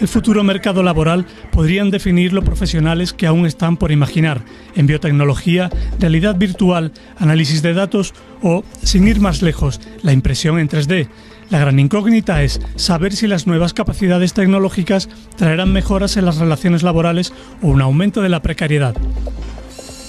El futuro mercado laboral podrían definirlo profesionales que aún están por imaginar, en biotecnología, realidad virtual, análisis de datos o, sin ir más lejos, la impresión en 3D. La gran incógnita es saber si las nuevas capacidades tecnológicas traerán mejoras en las relaciones laborales o un aumento de la precariedad.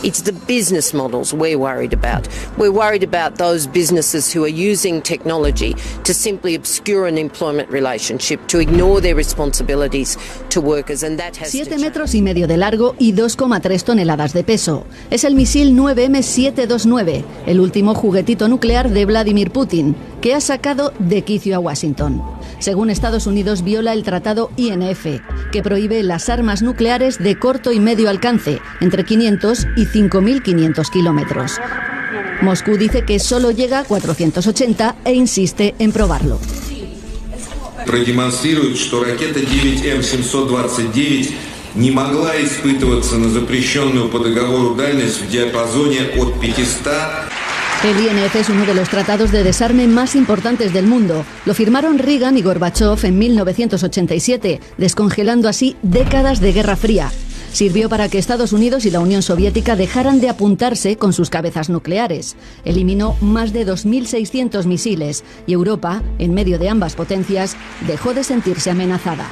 It's the business models we're worried about. We're worried about those businesses who are using technology to simply obscure an employment relationship, to ignore their responsibilities to workers, and that has 7,5 metros de largo y 2,3 toneladas de peso. Es el misil 9M729, el último juguetito nuclear de Vladimir Putin, que ha sacado de quicio a Washington. Según Estados Unidos, viola el tratado INF, que prohíbe las armas nucleares de corto y medio alcance, entre 500 y 5.500 kilómetros. Moscú dice que solo llega a 480 e insiste en probarlo. Продемонстрирует, что ракета 9М729 не могла испытываться на запрещенную по договору дальность в диапазоне от 500. El INF es uno de los tratados de desarme más importantes del mundo. Lo firmaron Reagan y Gorbachev en 1987, descongelando así décadas de Guerra Fría. Sirvió para que Estados Unidos y la Unión Soviética dejaran de apuntarse con sus cabezas nucleares. Eliminó más de 2.600 misiles y Europa, en medio de ambas potencias, dejó de sentirse amenazada.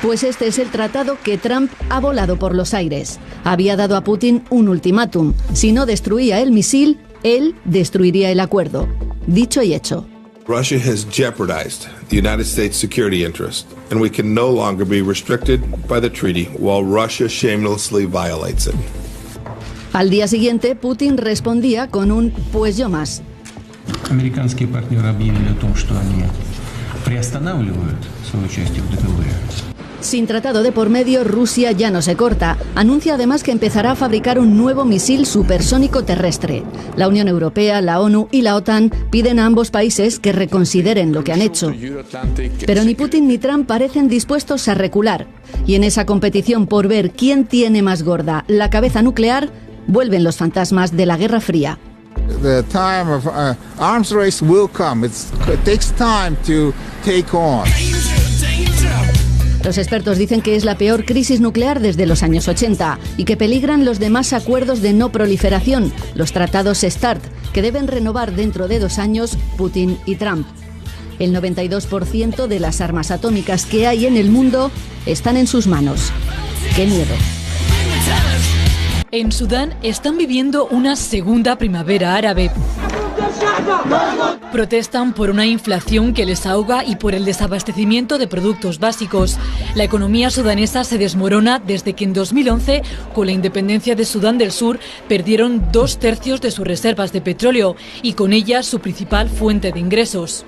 Pues este es el tratado que Trump ha volado por los aires. Había dado a Putin un ultimátum. Si no destruía el misil, él destruiría el acuerdo. Dicho y hecho. Russia has jeopardized the United States security interest, and we can no longer be restricted by the treaty while Russia shamelessly violates it. Al día siguiente, Putin respondía con un «pues yo más». Американские партнеры объявили о том, что они приостанавливают свое участие в договоре. Sin tratado de por medio, Rusia ya no se corta. Anuncia además que empezará a fabricar un nuevo misil supersónico terrestre. La Unión Europea, la ONU y la OTAN piden a ambos países que reconsideren lo que han hecho. Pero ni Putin ni Trump parecen dispuestos a recular. Y en esa competición por ver quién tiene más gorda la cabeza nuclear, vuelven los fantasmas de la Guerra Fría. The time of arms race will come. It takes time to take on. Los expertos dicen que es la peor crisis nuclear desde los años 80 y que peligran los demás acuerdos de no proliferación, los tratados START, que deben renovar dentro de 2 años Putin y Trump. El 92% de las armas atómicas que hay en el mundo están en sus manos. ¡Qué miedo! En Sudán están viviendo una segunda primavera árabe. Protestan por una inflación que les ahoga y por el desabastecimiento de productos básicos. La economía sudanesa se desmorona desde que en 2011, con la independencia de Sudán del Sur, perdieron 2/3 de sus reservas de petróleo y con ellas su principal fuente de ingresos.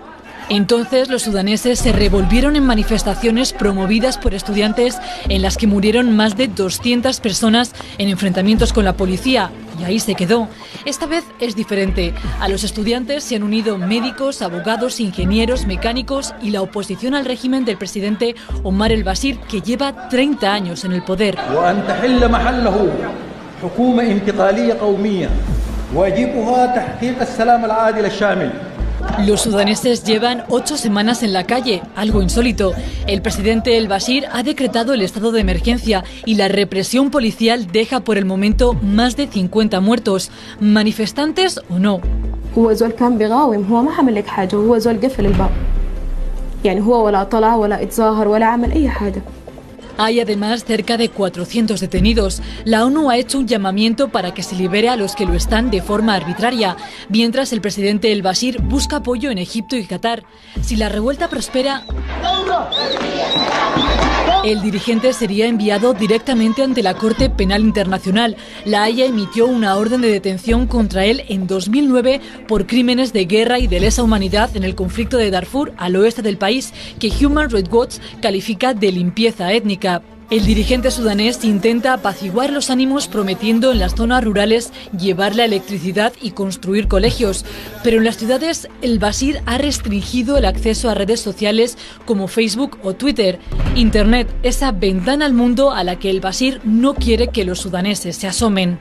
Entonces los sudaneses se revolvieron en manifestaciones promovidas por estudiantes en las que murieron más de 200 personas en enfrentamientos con la policía. Y ahí se quedó. Esta vez es diferente. A los estudiantes se han unido médicos, abogados, ingenieros, mecánicos y la oposición al régimen del presidente Omar el-Bashir, que lleva 30 años en el poder. Los sudaneses llevan 8 semanas en la calle, algo insólito. El presidente el-Bashir ha decretado el estado de emergencia y la represión policial deja por el momento más de 50 muertos, manifestantes o no. Hay además cerca de 400 detenidos. La ONU ha hecho un llamamiento para que se libere a los que lo están de forma arbitraria, mientras el presidente el-Bashir busca apoyo en Egipto y Qatar. Si la revuelta prospera, el dirigente sería enviado directamente ante la Corte Penal Internacional. La Haya emitió una orden de detención contra él en 2009 por crímenes de guerra y de lesa humanidad en el conflicto de Darfur, al oeste del país, que Human Rights Watch califica de limpieza étnica. El dirigente sudanés intenta apaciguar los ánimos prometiendo en las zonas rurales llevar la electricidad y construir colegios. Pero en las ciudades, el-Bashir ha restringido el acceso a redes sociales como Facebook o Twitter. Internet, esa ventana al mundo a la que el-Bashir no quiere que los sudaneses se asomen.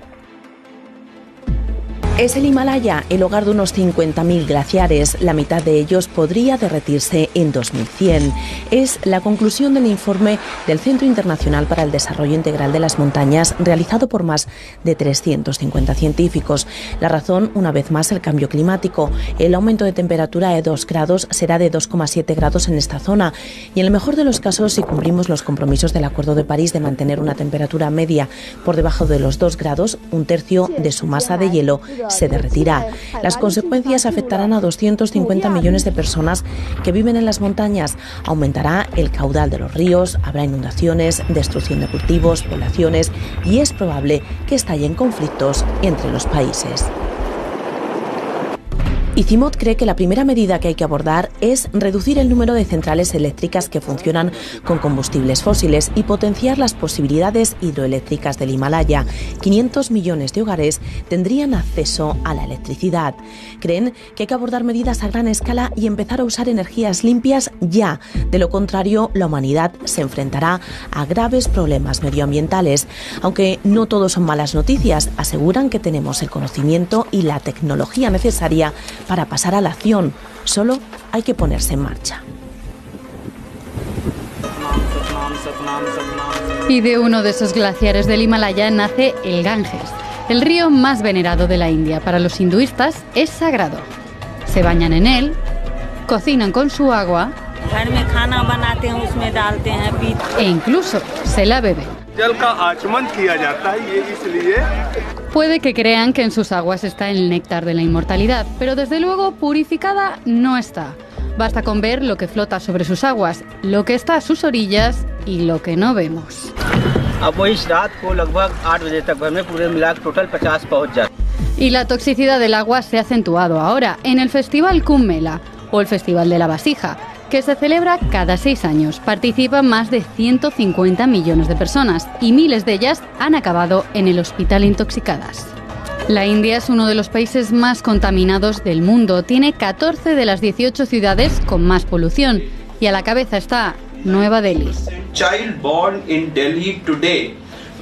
Es el Himalaya, el hogar de unos 50.000 glaciares. La mitad de ellos podría derretirse en 2100. Es la conclusión del informe del Centro Internacional para el Desarrollo Integral de las Montañas, realizado por más de 350 científicos. La razón, una vez más, el cambio climático. El aumento de temperatura de 2 grados será de 2,7 grados en esta zona. Y en el mejor de los casos, si cumplimos los compromisos del Acuerdo de París de mantener una temperatura media por debajo de los 2 grados, un tercio de su masa de hielo se derretirá. Las consecuencias afectarán a 250 millones de personas que viven en las montañas. Aumentará el caudal de los ríos, habrá inundaciones, destrucción de cultivos, poblaciones y es probable que estallen conflictos entre los países. ICIMOD cree que la primera medida que hay que abordar es reducir el número de centrales eléctricas que funcionan con combustibles fósiles y potenciar las posibilidades hidroeléctricas del Himalaya. 500 millones de hogares tendrían acceso a la electricidad. Creen que hay que abordar medidas a gran escala y empezar a usar energías limpias ya. De lo contrario, la humanidad se enfrentará a graves problemas medioambientales. Aunque no todo son malas noticias, aseguran que tenemos el conocimiento y la tecnología necesaria para pasar a la acción. Solo hay que ponerse en marcha. Y de uno de esos glaciares del Himalaya nace el Ganges, el río más venerado de la India. Para los hinduistas es sagrado. Se bañan en él, cocinan con su agua e incluso se la beben. Puede que crean que en sus aguas está el néctar de la inmortalidad, pero desde luego purificada no está. Basta con ver lo que flota sobre sus aguas, lo que está a sus orillas y lo que no vemos. Y la toxicidad del agua se ha acentuado ahora en el Festival Kumbh Mela o el Festival de la Vasija, que se celebra cada 6 años. Participan más de 150 millones de personas y miles de ellas han acabado en el hospital intoxicadas. La India es uno de los países más contaminados del mundo. Tiene 14 de las 18 ciudades con más polución y a la cabeza está Nueva Delhi. Child born in Delhi today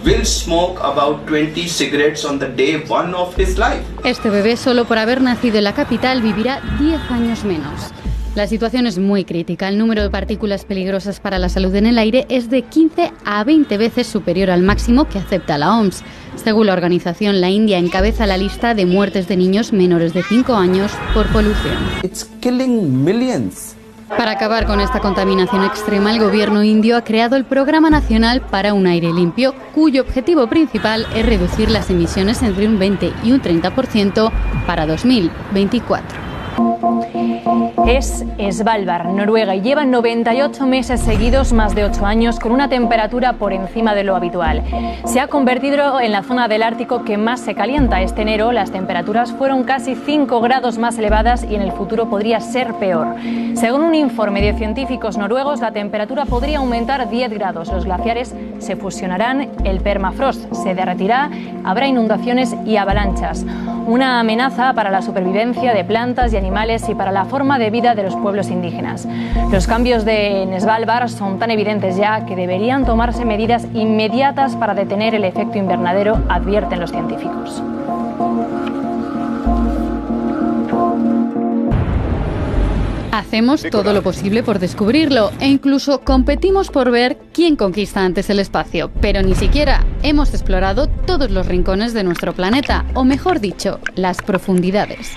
will smoke about 20 cigarettes on the day one of his life. Este bebé, solo por haber nacido en la capital, vivirá 10 años menos. La situación es muy crítica. El número de partículas peligrosas para la salud en el aire es de 15 a 20 veces superior al máximo que acepta la OMS. Según la organización, la India encabeza la lista de muertes de niños menores de 5 años por polución. It's killing millions. Para acabar con esta contaminación extrema, el gobierno indio ha creado el Programa Nacional para un Aire Limpio, cuyo objetivo principal es reducir las emisiones entre un 20 y un 30% para 2024. Es Svalbard, Noruega, y llevan 98 meses seguidos, más de 8 años, con una temperatura por encima de lo habitual. Se ha convertido en la zona del Ártico que más se calienta. Este enero las temperaturas fueron casi 5 grados más elevadas y en el futuro podría ser peor. Según un informe de científicos noruegos, la temperatura podría aumentar 10 grados. Los glaciares se fusionarán, el permafrost se derretirá, habrá inundaciones y avalanchas. Una amenaza para la supervivencia de plantas y animales y para la forma de vida de los pueblos indígenas. Los cambios en Svalbard son tan evidentes ya que deberían tomarse medidas inmediatas para detener el efecto invernadero, advierten los científicos. Hacemos todo lo posible por descubrirlo e incluso competimos por ver quién conquista antes el espacio, pero ni siquiera hemos explorado todos los rincones de nuestro planeta, o mejor dicho, las profundidades.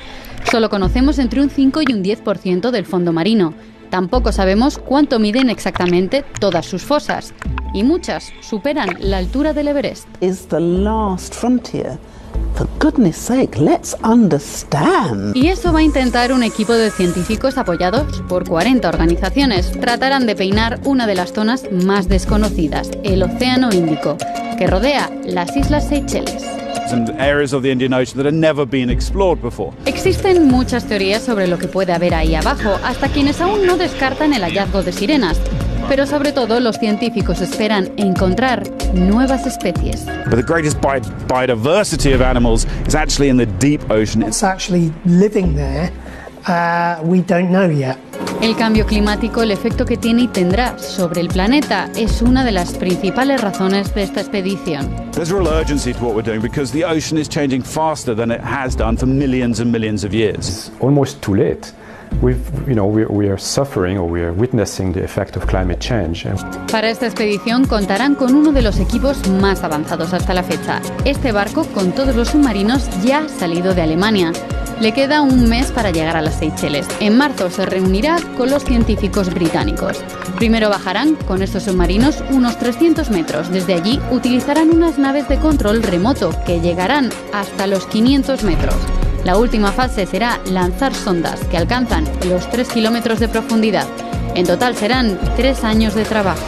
Solo conocemos entre un 5 y un 10% del fondo marino. Tampoco sabemos cuánto miden exactamente todas sus fosas, y muchas superan la altura del Everest. Is the last frontier. For goodness sake, let's understand. Y eso va a intentar un equipo de científicos apoyados por 40 organizaciones. Tratarán de peinar una de las zonas más desconocidas, el Océano Índico, que rodea las Islas Seychelles. Existen muchas teorías sobre lo que puede haber ahí abajo, hasta quienes aún no descartan el hallazgo de sirenas. Pero sobre todo los científicos esperan encontrar nuevas especies. But the greatest biodiversity of animals is actually in the deep ocean. It's actually living there. We don't know yet. El cambio climático, el efecto que tiene y tendrá sobre el planeta, es una de las principales razones de esta expedición. There's real urgency to what we're doing because the ocean is changing faster than it has done for millions and millions of years. It's almost too late. We are suffering or we are witnessing the effect of climate change. Para esta expedición contarán con uno de los equipos más avanzados hasta la fecha. Este barco, con todos los submarinos, ya ha salido de Alemania. Le queda un mes para llegar a las Seychelles. En marzo se reunirá con los científicos británicos. Primero bajarán con estos submarinos unos 300 metros. Desde allí utilizarán unas naves de control remoto que llegarán hasta los 500 metros. La última fase será lanzar sondas que alcanzan los 3 kilómetros de profundidad. En total serán 3 años de trabajo.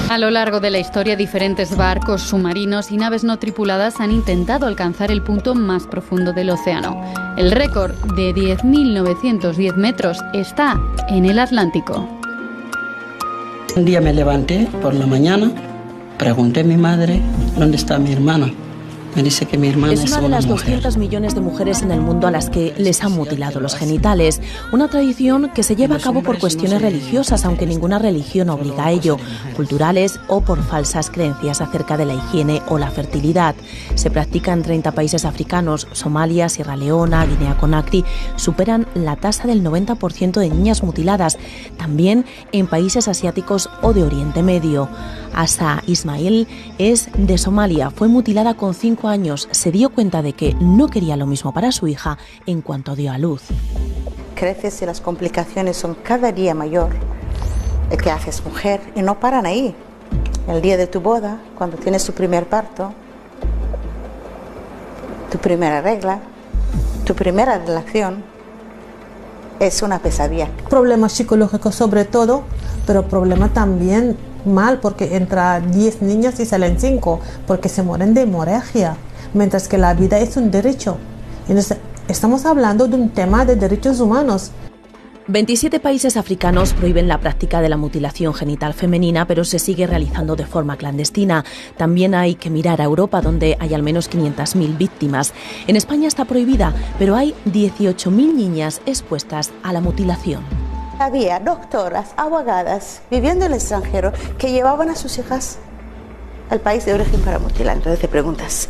A lo largo de la historia, diferentes barcos, submarinos y naves no tripuladas han intentado alcanzar el punto más profundo del océano. El récord de 10.910 metros está en el Atlántico. Un día me levanté por la mañana, pregunté a mi madre dónde está mi hermana. Me dice que mi hermana es una de las 200 millones de mujeres en el mundo a las que les han mutilado los genitales. Una tradición que se lleva a cabo por cuestiones religiosas, aunque ninguna religión obliga a ello, culturales o por falsas creencias acerca de la higiene o la fertilidad. Se practica en 30 países africanos. Somalia, Sierra Leona, Guinea-Conakry superan la tasa del 90% de niñas mutiladas. También en países asiáticos o de Oriente Medio. Asa Ismail es de Somalia, fue mutilada con 5 años, se dio cuenta de que no quería lo mismo para su hija en cuanto dio a luz. Creces y las complicaciones son cada día mayor. Te haces mujer y no paran ahí. El día de tu boda, cuando tienes tu primer parto, tu primera regla, tu primera relación, es una pesadilla. Problemas psicológicos sobre todo, pero problema también mal porque entra 10 niñas y salen 5 porque se mueren de hemorragia, mientras que la vida es un derecho. Entonces, estamos hablando de un tema de derechos humanos. 27 países africanos prohíben la práctica de la mutilación genital femenina, pero se sigue realizando de forma clandestina. También hay que mirar a Europa, donde hay al menos 500.000 víctimas. En España está prohibida, pero hay 18.000 niñas expuestas a la mutilación. Había doctoras, abogadas, viviendo en el extranjero, que llevaban a sus hijas al país de origen para mutilar. Entonces te preguntas,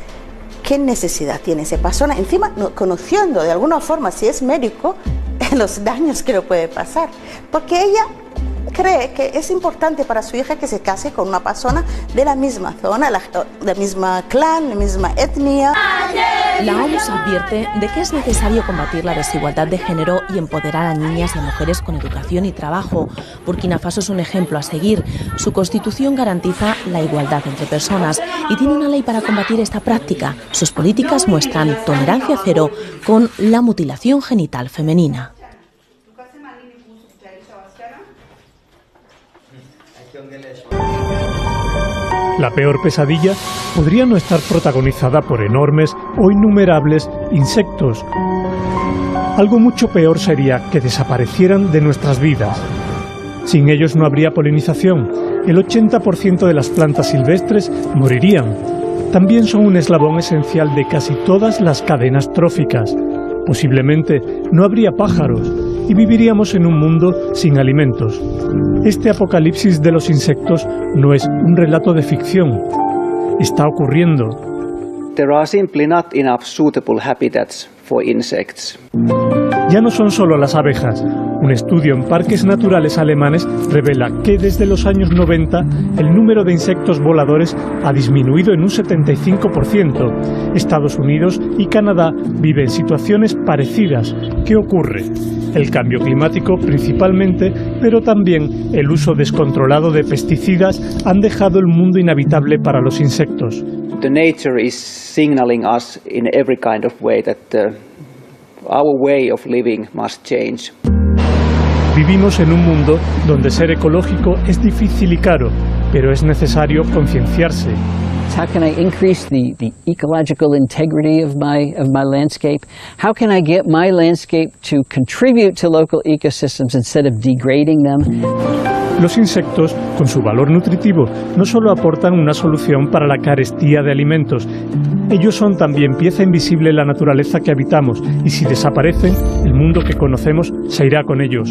¿qué necesidad tiene esa persona? Encima, no, conociendo de alguna forma, si es médico, los daños que le puede pasar. Porque ella cree que es importante para su hija que se case con una persona de la misma zona, la misma clan, la misma etnia. La OMS advierte de que es necesario combatir la desigualdad de género y empoderar a niñas y a mujeres con educación y trabajo. Burkina Faso es un ejemplo a seguir. Su constitución garantiza la igualdad entre personas y tiene una ley para combatir esta práctica. Sus políticas muestran tolerancia cero con la mutilación genital femenina. La peor pesadilla podría no estar protagonizada por enormes o innumerables insectos. Algo mucho peor sería que desaparecieran de nuestras vidas. Sin ellos no habría polinización. El 80% de las plantas silvestres morirían. También son un eslabón esencial de casi todas las cadenas tróficas. Posiblemente no habría pájaros y viviríamos en un mundo sin alimentos. Este apocalipsis de los insectos no es un relato de ficción. Está ocurriendo. There are simply not enough suitable habitats for insects. Ya no son solo las abejas. Un estudio en parques naturales alemanes revela que desde los años 90 el número de insectos voladores ha disminuido en un 75%. Estados Unidos y Canadá viven situaciones parecidas. ¿Qué ocurre? El cambio climático principalmente, pero también el uso descontrolado de pesticidas han dejado el mundo inhabitable para los insectos. The nature is signaling us in every kind of way that our way of living must change. Vivimos en un mundo donde ser ecológico es difícil y caro, pero es necesario concienciarse. How can I increase the ecological integrity of my landscape? How can I get my landscape to contribute to local ecosystems instead of degrading them? Los insectos, con su valor nutritivo, no solo aportan una solución para la carestía de alimentos, ellos son también pieza invisible en la naturaleza que habitamos y si desaparecen, el mundo que conocemos se irá con ellos.